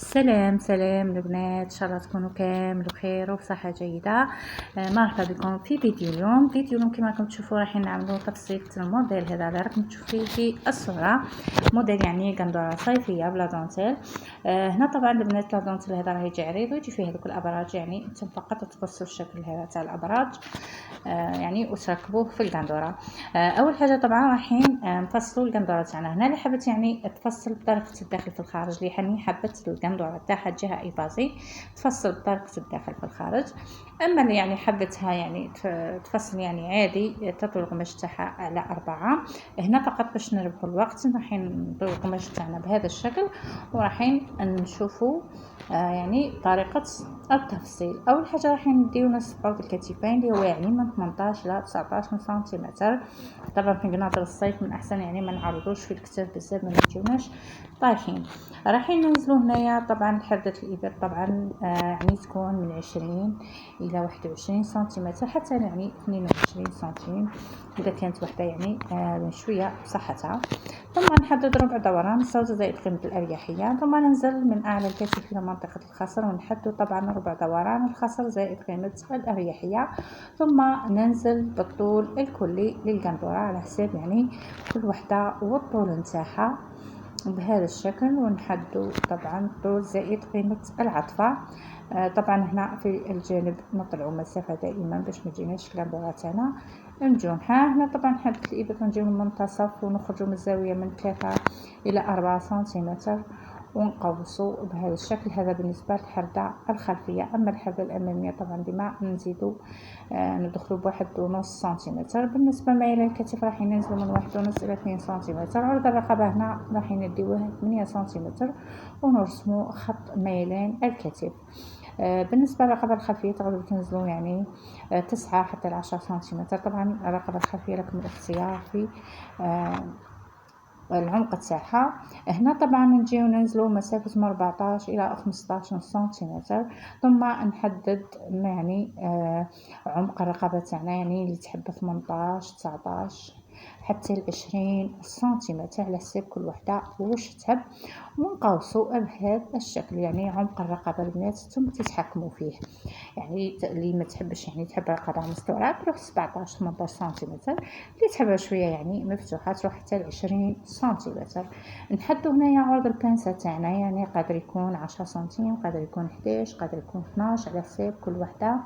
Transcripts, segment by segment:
سلام البنات، ان شاء الله تكونوا كامل بخير وبصحه جيده. مرحبا بكم في فيديو اليوم كما راكم تشوفوا راح نعملوا تبسيط الموديل هذا اللي راكم تشوفوه في الصوره. موديل يعني قندوره صيفيه بلا دونتيل. هنا طبعا البنات لا دونتيل هذا راه يجي عريض ويجي فيه هذوك الابراج، يعني انتم فقط تقصوا الشكل هذا تاع الابراج يعني وتركبوه في القندوره. اول حاجه طبعا رايحين نفصلوا القندوره تاعنا. هنا اللي حبت يعني تفصل بطريقه الداخل في الخارج، اللي حني حبت القندوره تاعها جهه ايفازي تفصل بطريقه الداخل في الخارج. اما اللي يعني حبتها يعني تفصل يعني عادي تطوي القماش تاعها على 4. هنا فقط باش نربحوا الوقت رايحين نطوي القماش تاعنا بهذا الشكل ورايحين نشوفوا يعني طريقه التفصيل. اول حاجه راح نديرو نصف عرض الكتفين اللي هو يعني من 18 الى 19 سنتيمتر. طبعا في قناطر الصيف من احسن يعني ما نعرضوش في الكتاف بزاف ما نجيوناش طايحين. رايحين ننزلو هنايا طبعا حدة الابر طبعا يعني تكون من 20 الى 21 سنتيمتر حتى يعني 22 سنتيم اذا كانت وحده يعني شويه بصحتها. ثم نحدد ربع دوران الصوت زائد قيمة الأريحية. ثم ننزل من أعلى الكتف إلى منطقة الخصر ونحدد طبعا ربع دوران الخصر زائد قيمة الأريحية. ثم ننزل بالطول الكلي للقندورة على حساب يعني كل وحدة والطول نتاعها بهذا الشكل، ونحدد طبعا الطول زائد قيمة العطفة. طبعا هنا في الجانب نطلعوا مسافة دائما باش ما تجيناش القندورة تاعنا مجونحة. هنا طبعا حدة الإبط نجيو من المنتصف ونخرجوا من الزاوية من 3 إلى 4 سنتيمتر ونقوسوا بهذا الشكل. هذا بالنسبة للحردة الخلفية. أما الحردة الأمامية طبعا ديما نزيدوا ندخلوا ب1.5 سنتيمتر. بالنسبة لميل الكتف راح ننزلوا من 1.5 إلى 2 سنتيمتر. عرض الرقبة هنا راح نديوه 8 سنتيمتر ونرسموا خط ميلان الكتف. بالنسبة للرقبة الخلفية تقدروا تنزلوا يعني 9 حتى 10 سنتيمتر. طبعا الرقبة الخلفية لكم الاختيار في العمق تاعها. هنا طبعا نجيو ننزلوا مسافة من 14 الى 15 سنتيمتر. ثم نحدد يعني عمق الرقبة تاعنا يعني اللي تحب 18 19 حتى 20 سنتيمتر على حساب كل وحده واش تحب، ونقوسوا بهذا الشكل. يعني عمق الرقبه البنات ثم تتحكموا فيه، يعني اللي ما تحبش يعني تحب رقبه مستوره تروح 17 18 سنتيمتر، اللي تحبها شويه يعني مفتوحه تروح حتى 20 سنتيمتر. نحدوا هنايا عرض البانسه تاعنا، يعني قادر يكون 10 سنتيم قادر يكون 11 قادر يكون 12 على حساب كل وحده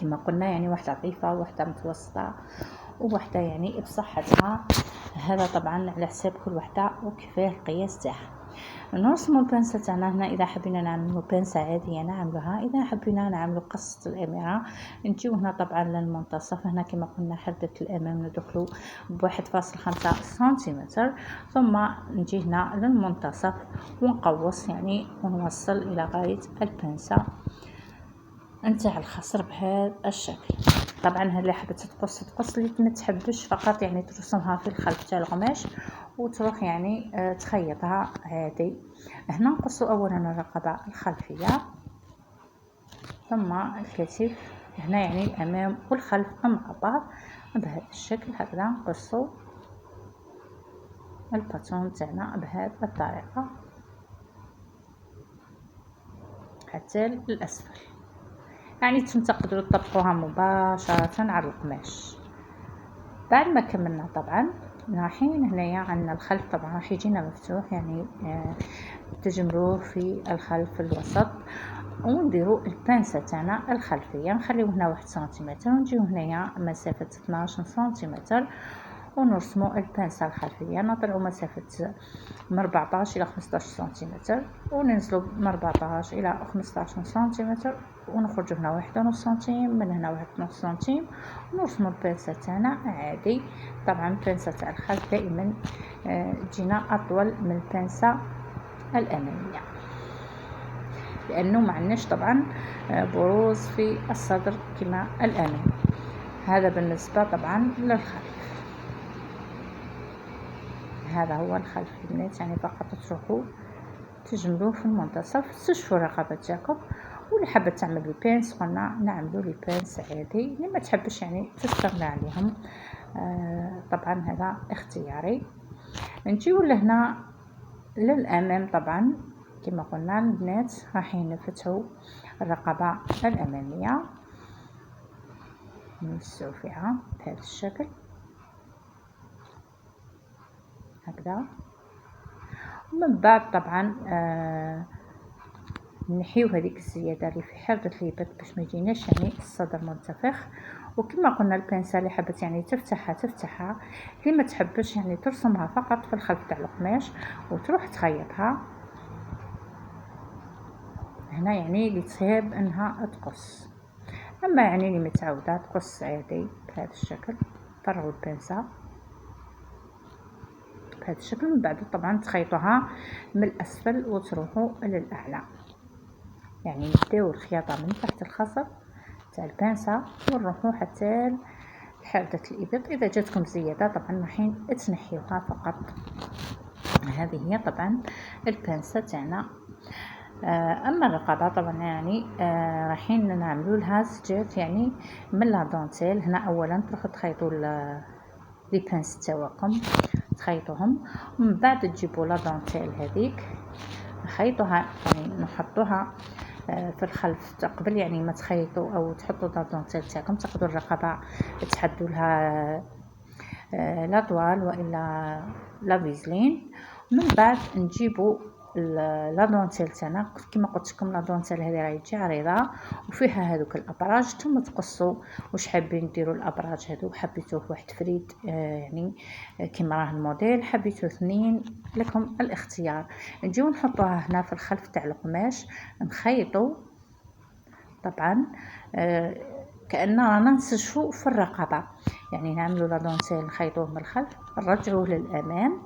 كما قلنا، يعني واحده ضعيفه وواحده متوسطه وواحده يعني بصحتها. هذا طبعا على حساب كل وحده وكيفاه القياس تاعها. نرسموا البنسة تاعنا هنا. اذا حبينا نعملوا بنسة عاديه نعملوها، اذا حبينا نعملوا قصة الاميره نجيو هنا طبعا للمنتصف. هنا كما قلنا حدة الامام ندخلوا ب1.5 سنتيمتر ثم نجي هنا للمنتصف ونقوس يعني ونوصل الى غايه البنسة نتاع الخصر بهذا الشكل. طبعا اللي حبت تقص اللي ما تحبش فقط يعني ترسمها في الخلف تاع القماش وتروح يعني تخيطها عادي. هنا نقصوا اولا الرقبه الخلفيه ثم الكتف. هنا يعني الامام والخلف مع بعض بهذا الشكل. هكذا نقصوا الباتون تاعنا بهذه الطريقه حتى الاسفل، يعني تقدروا تطبقوها مباشرة على القماش. بعد ما كملنا طبعا رايحين هنايا عندنا الخلف طبعا راح يجينا مفتوح، يعني تجمروه في الخلف الوسط ونديروا البانسة تاعنا الخلفية. نخليو هنا 1 سنتيمتر ونجيو هنايا مسافة 12 سنتيمتر ونرسموا البانسة الخلفية. نطلعوا مسافة من 14 إلى 15 سنتيمتر وننزلوا من 14 إلى 15 سنتيمتر ونخرجوا هنا 1.5 سنتيم، من هنا 1.5 سنتيم ونرسموا البانسة تاعنا عادي. طبعا البانسة تاع الخلف دائما تجينا أطول من البانسة الأمامية لأنه معناش طبعا بروز في الصدر كما الأمام. هذا بالنسبة طبعا للخلف. هذا هو الخلف البنات، يعني فقط تروحوا تجملوه في المنتصف تشوفوا الرقبه تاعكم. واللي حابه تعمل لي بانس قلنا نعملوا لي بانس عادي، اللي ما تحبش يعني تستغنى عليهم طبعا هذا اختياري. نجيو لهنا للامام طبعا كما قلنا البنات رايحين نفتحوا الرقبة الأمامية، نوسعوا فيها بهذا الشكل هكذا. ومن بعد طبعا نحيو هذيك الزياده اللي في حردة الإبط باش ما يجيناش يعني الصدر منتفخ. وكما قلنا البنسه اللي حبت يعني تفتحها، اللي ما تحبش يعني ترسمها فقط في الخلف تاع القماش وتروح تخيطها هنا، يعني اللي تحب انها تقص. اما يعني اللي متعوده تقص عادي بهذا الشكل، فرغوا البنسه بهذا الشكل. من بعد طبعا تخيطوها من الاسفل وتروحوا للاعلى، يعني نبداو الخياطه من تحت الخصر تاع البنسه ونروحوا حتى لحردة الإبط. اذا جاتكم زياده طبعا رايحين تنحيوها فقط. هذه هي طبعا البنسه تاعنا. اما الرقبه طبعا يعني رايحين نعملوا لها سجات يعني من لا دونتيل. هنا اولا تروحوا تخيطوا لي بانس تاعكم تخيطوهم، ومن بعد تجيبوا لا دونتيل هذيك نخيطوها يعني نحطوها في الخلف قبل يعني ما تخيطوا او تحطوا لا دونتيل تاعكم. تاخذوا الرقبه تحدوا لها لا طوال والا لا فيزلين، ومن بعد نجيبوا لا دونتيل تاعنا. كما قلت لكم لا دونتيل هذه راهي تجي عريضه وفيها هذوك الابراج، ثم تقصوا واش حابين ديروا الابراج هذو. حبيتوه واحد فريد يعني كما راه الموديل، حبيتو 2 لكم الاختيار. نجيو نحطوها هنا في الخلف تاع القماش نخيطوا طبعا كأننا رانا نستشفوا في الرقبه، يعني نعملوا لا دونتيل نخيطوه من الخلف نرجعوه للامام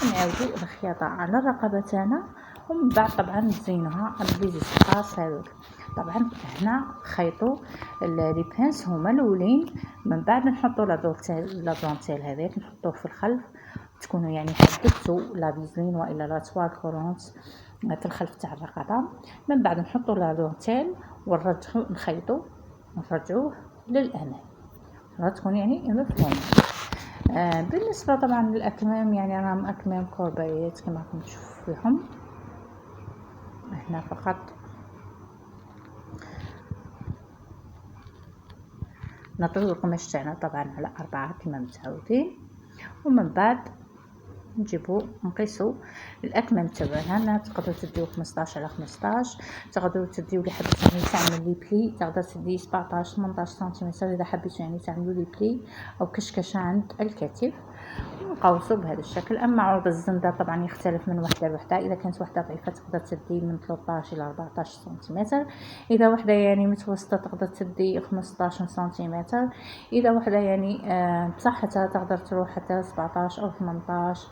ونعاودوا الخياطه على الرقبه تاعنا. ومن بعد طبعا نزينوها بالسباس هذوك. طبعا هنا خيطوا لي بانس هما الاولين، من بعد نحطوا لا دونتيل هذاك نحطوه في الخلف. تكونوا يعني حددتوا لا فيزلين والا لا توال كورونت في الخلف تاع الرقبه. من بعد نحطوا لا دونتيل ونرجعوا نخيطوا ونرجعوه للامام. تكون يعني مفهومه. بالنسبه طبعا للاكمام يعني راهم اكمام كوربايات كما راكم تشوفوا فيهم هنا. فقط نطوي القماش تاعنا طبعا على 4 كما متعودين، ومن بعد نجيبو نقيسو الاكمام تاعنا. تقدروا تديو 15 على 15، تقدروا تديو اللي حبيت يعني تعمل لي بلي تقدر تدي 17 18 سنتيمتر اذا حبيتوا يعني تعملوا لي بلي او كشكشه عند الكتف. نقوسوا بهذا الشكل. اما عرض الزنده طبعا يختلف من وحده لوحده، اذا كانت وحده ضعيفه تقدر تدي من 13 الى 14 سنتيمتر، اذا وحده يعني متوسطه تقدر تدي 15 سنتيمتر، اذا وحده يعني بصحتها تقدر تروح حتى 17 او 18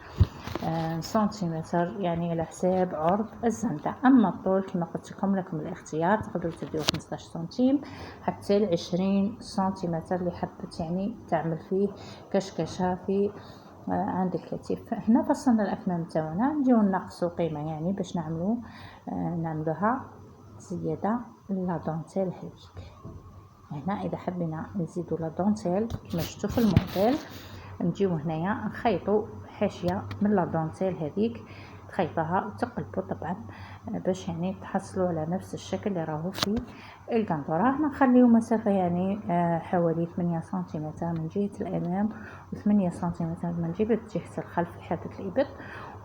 سنتيمتر يعني على حساب عرض الزنده. اما الطول كما قلت لكم الاختيار، تقدروا تديو 15 سنتيم حتى ل 20 سنتيمتر اللي حبت يعني تعمل فيه كشكشه في عند الكتف. هنا فصلنا الاكمام تاعنا، نجيو نقصوا قيمه يعني باش نعملوها زياده لا دونتيل هذيك. هنا اذا حبينا نزيدوا لا دونتيل كما شفتوا في الموديل، نجيو هنايا نخيطوا حاشيه من لا دونتيل هذيك تخيطها وتقلبوا طبعا باش يعني تحصلوا على نفس الشكل اللي راهو في القنطره. هنا نخليو مسافه يعني حوالي 8 سنتيمتر من جهه الامام و8 سنتيمتر من جهه الخلف في حافه الابط،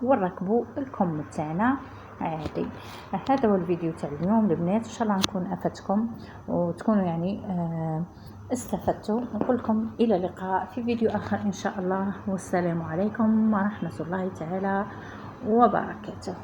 ونركبوا الكم تاعنا عادي. هذا هو الفيديو تاع اليوم البنات، ان شاء الله نكون افدتكم وتكونوا يعني استفدتوا. نقول لكم الى اللقاء في فيديو اخر ان شاء الله، والسلام عليكم ورحمه الله تعالى وبركاته.